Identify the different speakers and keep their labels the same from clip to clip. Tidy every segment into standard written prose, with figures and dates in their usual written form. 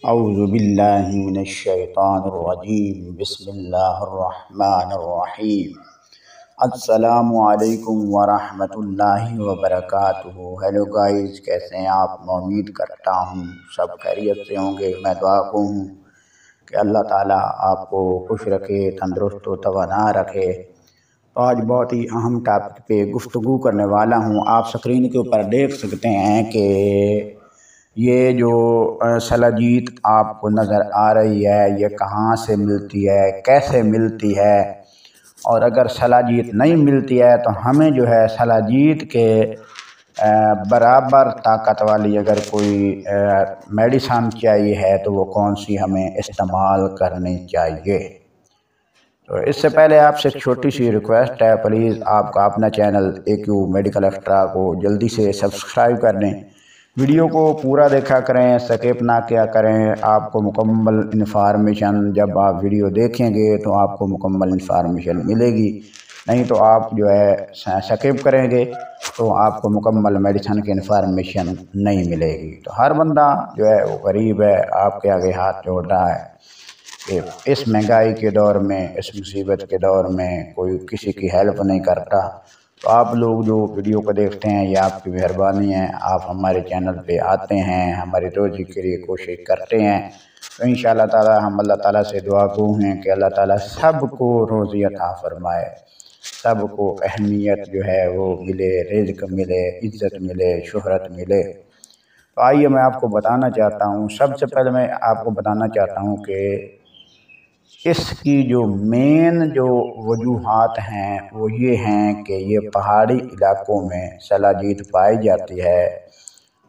Speaker 1: औज़ुबिल्लाहि मिनश्शैतानिर्रजीम बिस्मिल्लाहिर्रहमानिर्रहीम। अस्सलामु अलैकुम वरहमतुल्लाहि वबरकातुहू। हेलो गाइस, कैसे हैं आप? मैं उम्मीद करता हूँ सब खैरियत से होंगे। मैं दुआ को हूँ कि अल्लाह ताला आपको खुश रखे, तंदुरुस्त व तवाना रखे। तो आज बहुत ही अहम टॉपिक पे गुफ्तगू करने वाला हूँ। आप स्क्रीन के ऊपर देख सकते हैं कि ये जो शलाजीत आपको नज़र आ रही है, ये कहाँ से मिलती है, कैसे मिलती है, और अगर शलाजीत नहीं मिलती है तो हमें जो है शलाजीत के बराबर ताकत वाली अगर कोई मेडिसन चाहिए है तो वो कौन सी हमें इस्तेमाल करनी चाहिए। तो इससे पहले आपसे एक छोटी सी रिक्वेस्ट है, प्लीज़ आपका अपना चैनल AQ मेडिकल एक्स्ट्रा को जल्दी से सब्सक्राइब कर दें। वीडियो को पूरा देखा करें, स्किप ना किया करें। आपको मुकम्मल इन्फॉर्मेशन जब आप वीडियो देखेंगे तो आपको मुकम्मल इन्फॉर्मेशन मिलेगी, नहीं तो आप जो है स्किप करेंगे तो आपको मुकम्मल मेडिसिन की इन्फॉर्मेशन नहीं मिलेगी। तो हर बंदा जो है वो गरीब है, आपके आगे हाथ जोड़ रहा है कि इस महंगाई के दौर में, इस मुसीबत के दौर में कोई किसी की हेल्प नहीं करता। तो आप लोग जो वीडियो को देखते हैं, ये आपकी मेहरबानी है। आप हमारे चैनल पे आते हैं, हमारी रोज़ी के लिए कोशिश करते हैं, तो इंशाअल्लाह ताला हम अल्लाह ताला से दुआ गो हैं कि अल्लाह ताला सबको रोज़ी अता फरमाए, सबको अहमियत जो है वो मिले, रिज़्क़ मिले, इज़्ज़त मिले, शोहरत मिले। तो आइए मैं आपको बताना चाहता हूँ, सबसे पहले मैं आपको बताना चाहता हूँ कि इसकी जो मेन जो वजूहात हैं वो ये हैं कि ये पहाड़ी इलाकों में शलाजीत पाई जाती है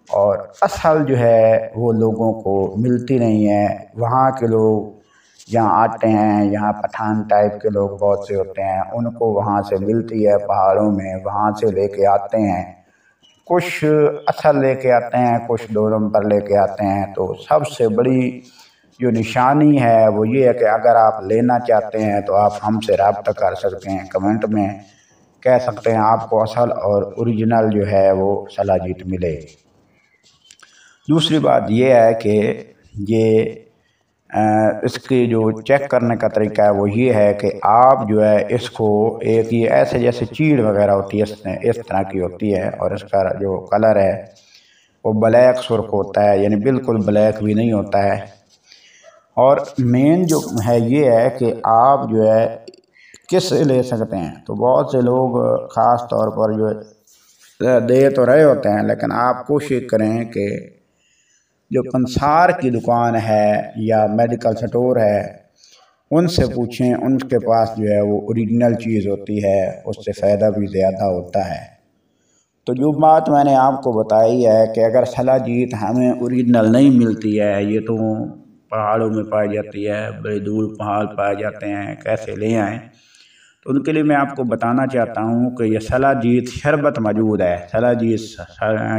Speaker 1: और असल जो है वो लोगों को मिलती नहीं है। वहाँ के लोग यहाँ आते हैं, यहाँ पठान टाइप के लोग बहुत से होते हैं, उनको वहाँ से मिलती है पहाड़ों में, वहाँ से लेके आते हैं। कुछ असल लेके आते हैं, कुछ 2 नंबर लेके आते हैं। तो सबसे बड़ी जो निशानी है वो ये है कि अगर आप लेना चाहते हैं तो आप हमसे रब्ता कर सकते हैं, कमेंट में कह सकते हैं आपको असल और ओरिजिनल जो है वो शलाजीत मिले। दूसरी बात ये है कि ये इसकी जो चेक करने का तरीका है वो ये है कि आप जो है इसको एक ये ऐसे जैसे चीड़ वगैरह होती है इस तरह की होती है, और इसका जो कलर है वो ब्लैक सुर्ख होता है, यानी बिल्कुल ब्लैक भी नहीं होता है। और मेन जो है ये है कि आप जो है किस ले सकते हैं। तो बहुत से लोग ख़ास तौर पर जो दे तो रहे होते हैं, लेकिन आप कोशिश करें कि जो पंसार की दुकान है या मेडिकल स्टोर है उनसे पूछें, उनके पास जो है वो ओरिजिनल चीज़ होती है, उससे फ़ायदा भी ज़्यादा होता है। तो जो बात मैंने आपको बताई है कि अगर शलाजीत हमें ओरिजिनल नहीं मिलती है, ये तो पहाड़ों में पाई जाती है, बड़े दूर पहाड़ पाए जाते हैं, कैसे ले आएँ, तो उनके लिए मैं आपको बताना चाहता हूँ कि ये शलाजीत शरबत मौजूद है। शलाजीत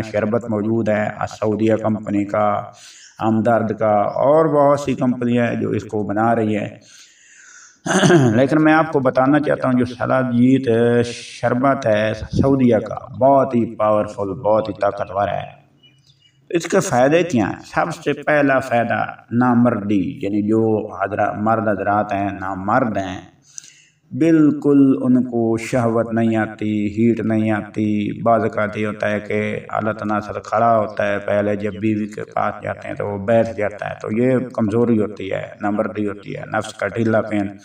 Speaker 1: शरबत मौजूद है सऊदीया कंपनी का, हमदर्द का, और बहुत सी कंपनियाँ हैं जो इसको बना रही है। लेकिन मैं आपको बताना चाहता हूँ जो शलाजीत शरबत है सऊदीया का, बहुत ही पावरफुल, बहुत ही ताकतवर है। इसके फ़ायदे क्या हैं? सबसे पहला फ़ायदा नामर्दी, यानी जो मर्द हजरात हैं, नामर्द हैं, बिल्कुल उनको शहवत नहीं आती, हीट नहीं आती। बाज़ औक़ात ये होता है कि आला तनासर खड़ा होता है, पहले जब बीवी के पास जाते हैं तो वो बैठ जाता है, तो ये कमज़ोरी होती है, नामर्दी होती है, नफ्स का ढीलापन,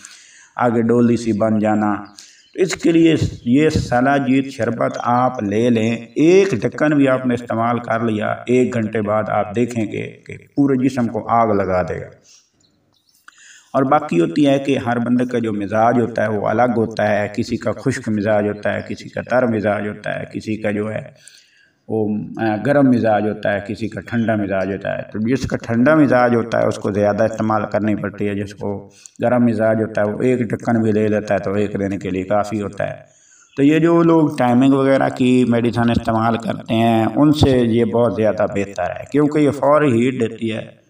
Speaker 1: आगे डोली सी बन जाना। तो इसके लिए ये शलाजीत शरबत आप ले लें। एक ढक्कन भी आपने इस्तेमाल कर लिया, 1 घंटे बाद आप देखेंगे कि पूरे जिस्म को आग लगा देगा। और बाकी होती है कि हर बंदे का जो मिजाज होता है वो अलग होता है, किसी का खुश्क मिजाज होता है, किसी का तर मिजाज होता है, किसी का जो है वो गर्म मिजाज होता है, किसी का ठंडा मिजाज होता है। तो जिसका ठंडा मिजाज होता है उसको ज़्यादा इस्तेमाल करनी पड़ती है, जिसको गर्म मिजाज होता है वो 1 ढक्कन भी ले लेता है तो 1 दिन के लिए काफ़ी होता है। तो ये जो लोग टाइमिंग वगैरह की मेडिसिन इस्तेमाल करते हैं उनसे ये बहुत ज़्यादा बेहतर है, क्योंकि ये फ़ौरी हीट देती है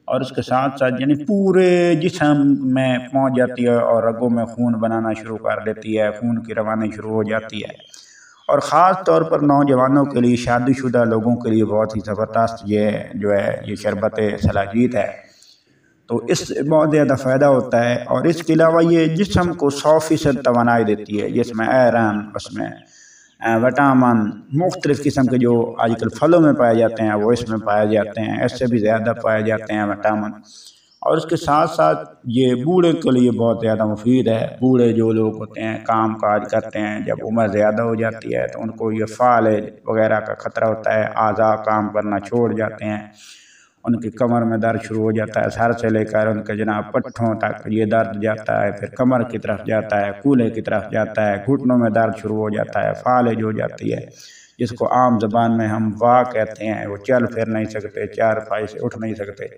Speaker 1: और उसके साथ साथ यानी पूरे जिस्म में पहुंच जाती है और रगों में खून बनाना शुरू कर देती है, खून की रवानी शुरू हो जाती है। और ख़ास तौर पर नौजवानों के लिए, शादीशुदा लोगों के लिए बहुत ही ज़बरदस्त ये जो है ये शरबत शलाजीत है। तो इससे बहुत ज़्यादा फ़ायदा होता है। और इसके अलावा ये जिस्म को 100% तवानाई देती है, जिसमें आयरन, उसमें विटामिन, मुख्तलिफ़ किस्म के जो आजकल फलों में पाए जाते हैं वो इसमें पाए जाते हैं, इससे भी ज़्यादा पाए जाते हैं विटामिन। और उसके साथ साथ ये बूढ़े के लिए बहुत ज़्यादा मुफीद है। बूढ़े जो लोग होते हैं, काम काज करते हैं, जब उम्र ज़्यादा हो जाती है तो उनको ये फालिज वगैरह का ख़तरा होता है, आज़ा काम करना छोड़ जाते हैं, उनकी कमर में दर्द शुरू हो जाता है, सर से लेकर उनके जनाब पट्ठों तक ये दर्द जाता है, फिर कमर की तरफ जाता है, कूल्हे की तरफ जाता है, घुटनों में दर्द शुरू हो जाता है, फालिज हो जाती है, जिसको आम ज़बान में हम वाह कहते हैं। वो चल फिर नहीं सकते, चारपाई से उठ नहीं सकते।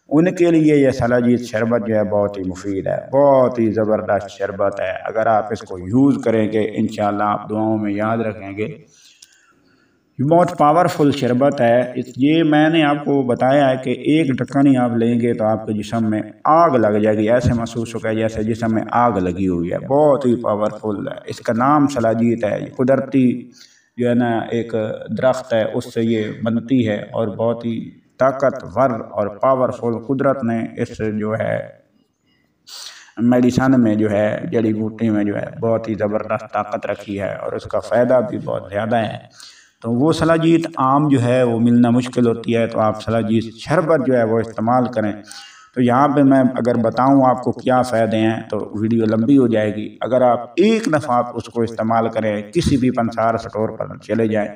Speaker 1: उनके लिए यह सलाजीत शरबत जो है बहुत ही मुफीद है, बहुत ही ज़बरदस्त शरबत है। अगर आप इसको यूज़ करेंगे इंशाअल्लाह आप दुआओं में याद रखेंगे। ये बहुत पावरफुल शरबत है। ये मैंने आपको बताया है कि एक ढक्कन ही आप लेंगे तो आपके जिस्म में आग लग जाएगी, ऐसे महसूस होगा जैसे जिस्म में आग लगी हुई है। बहुत ही पावरफुल है। इसका नाम सलाजीत है। कुदरती जो है ना एक दरख्त है, उससे ये बनती है और बहुत ही ताकतवर और पावरफुल कुदरत ने इस जो है मेडिसन में जो है जड़ी बूटी में जो है बहुत ही ज़बरदस्त ताकत रखी है और उसका फ़ायदा भी बहुत ज़्यादा है। तो वो सलाजीत आम जो है वो मिलना मुश्किल होती है, तो आप सलाजीत शरबत जो है वो इस्तेमाल करें। तो यहाँ पे मैं अगर बताऊँ आपको क्या फ़ायदे हैं तो वीडियो लंबी हो जाएगी। अगर आप एक दफ़ा आप उसको इस्तेमाल करें, किसी भी पंसार स्टोर पर चले जाएं,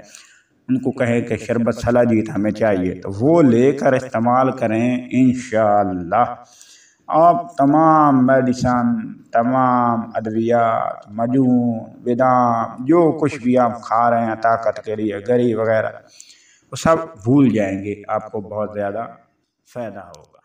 Speaker 1: उनको कहें कि शरबत सलाजीत हमें चाहिए, तो वो लेकर इस्तेमाल करें, इंशाअल्लाह आप तमाम मेडिसन, तमाम अद्वियात, मजून, बेदाम, जो कुछ भी आप खा रहे हैं ताकत के लिए, गरी वगैरह, वो सब भूल जाएंगे। आपको बहुत ज़्यादा फ़ायदा होगा।